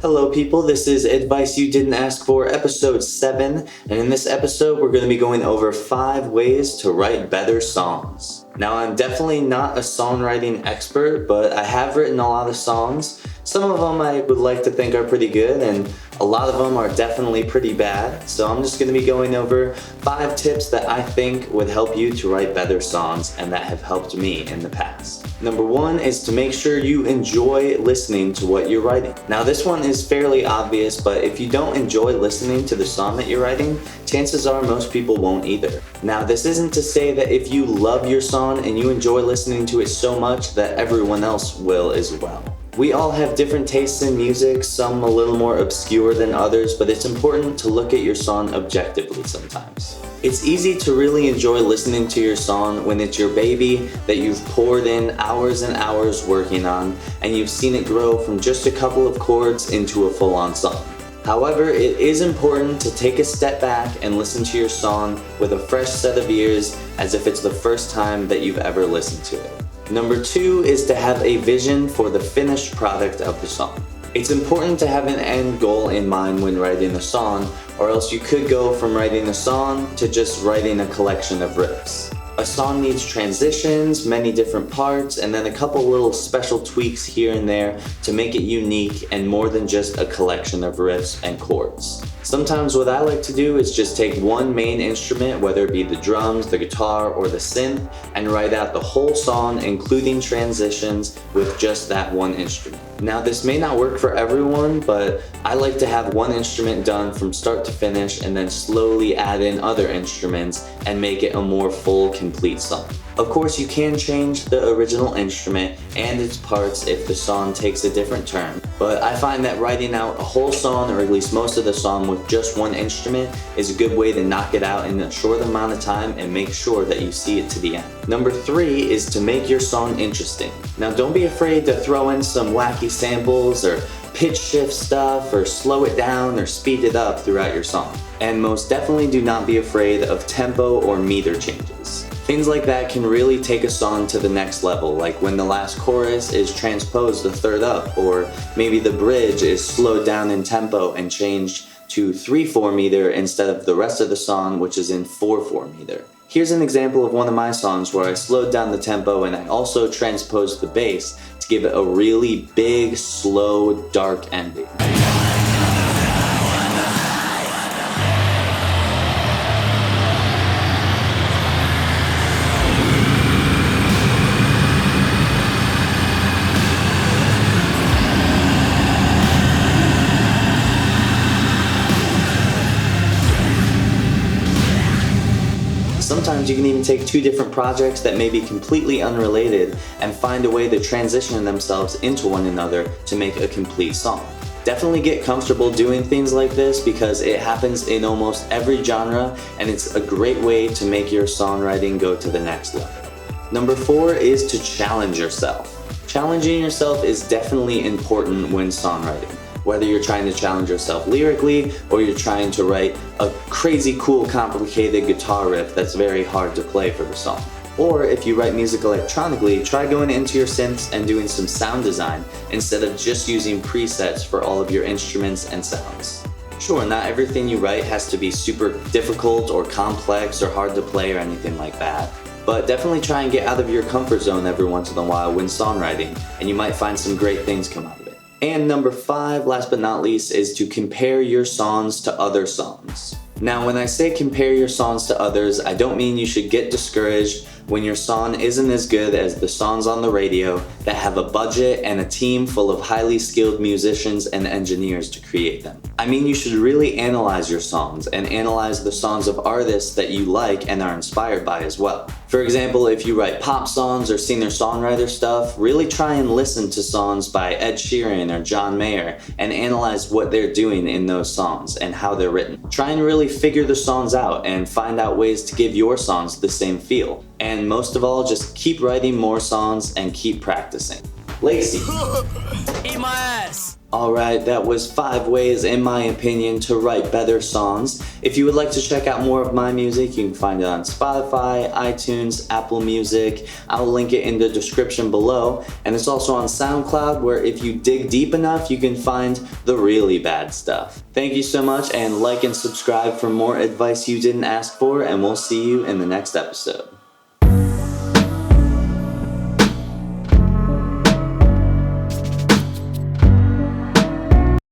Hello people, this is Advice You Didn't Ask For, episode 7, and in this episode we're going to be going over 5 ways to write better songs. Now I'm definitely not a songwriting expert, but I have written a lot of songs. Some of them I would like to think are pretty good, and a lot of them are definitely pretty bad. So I'm just going to be going over 5 tips that I think would help you to write better songs and that have helped me in the past. Number 1 is to make sure you enjoy listening to what you're writing. Now this one is fairly obvious, but if you don't enjoy listening to the song that you're writing, chances are most people won't either. Now this isn't to say that if you love your song and you enjoy listening to it so much that everyone else will as well. We all have different tastes in music, some a little more obscure than others, but it's important to look at your song objectively sometimes. It's easy to really enjoy listening to your song when it's your baby that you've poured in hours and hours working on, and you've seen it grow from just a couple of chords into a full-on song. However, it is important to take a step back and listen to your song with a fresh set of ears as if it's the first time that you've ever listened to it. Number 2 is to have a vision for the finished product of the song. It's important to have an end goal in mind when writing a song, or else you could go from writing a song to just writing a collection of riffs. A song needs transitions, many different parts, and then a couple little special tweaks here and there to make it unique and more than just a collection of riffs and chords. Sometimes what I like to do is just take one main instrument, whether it be the drums, the guitar, or the synth, and write out the whole song, including transitions, with just that one instrument. Now this may not work for everyone, but I like to have one instrument done from start to finish and then slowly add in other instruments and make it a more full, complete song. Of course, you can change the original instrument and its parts if the song takes a different turn, but I find that writing out a whole song, or at least most of the song, with just one instrument is a good way to knock it out in a short amount of time and make sure that you see it to the end. Number 3 is to make your song interesting. Now don't be afraid to throw in some wacky samples or pitch shift stuff, or slow it down or speed it up throughout your song. And most definitely do not be afraid of tempo or meter changes. Things like that can really take a song to the next level, like when the last chorus is transposed a third up, or maybe the bridge is slowed down in tempo and changed to 3/4 meter instead of the rest of the song, which is in 4/4 meter. Here's an example of one of my songs where I slowed down the tempo and I also transposed the bass to give it a really big, slow, dark ending. Sometimes you can even take 2 different projects that may be completely unrelated and find a way to transition themselves into one another to make a complete song. Definitely get comfortable doing things like this because it happens in almost every genre, and it's a great way to make your songwriting go to the next level. Number 4 is to challenge yourself. Challenging yourself is definitely important when songwriting. Whether you're trying to challenge yourself lyrically, or you're trying to write a crazy cool complicated guitar riff that's very hard to play for the song. Or if you write music electronically, try going into your synths and doing some sound design instead of just using presets for all of your instruments and sounds. Sure, not everything you write has to be super difficult or complex or hard to play or anything like that, but definitely try and get out of your comfort zone every once in a while when songwriting, and you might find some great things come out of it. And number 5, last but not least, is to compare your songs to other songs. Now, when I say compare your songs to others, I don't mean you should get discouraged when your song isn't as good as the songs on the radio that have a budget and a team full of highly skilled musicians and engineers to create them. I mean, you should really analyze your songs and analyze the songs of artists that you like and are inspired by as well. For example, if you write pop songs or singer-songwriter stuff, really try and listen to songs by Ed Sheeran or John Mayer and analyze what they're doing in those songs and how they're written. Try and really figure the songs out and find out ways to give your songs the same feel. And most of all, just keep writing more songs and keep practicing. Lacey. Eat my ass! Alright, that was 5 ways, in my opinion, to write better songs. If you would like to check out more of my music, you can find it on Spotify, iTunes, Apple Music. I'll link it in the description below. And it's also on SoundCloud, where if you dig deep enough, you can find the really bad stuff. Thank you so much, and like and subscribe for more advice you didn't ask for, and we'll see you in the next episode.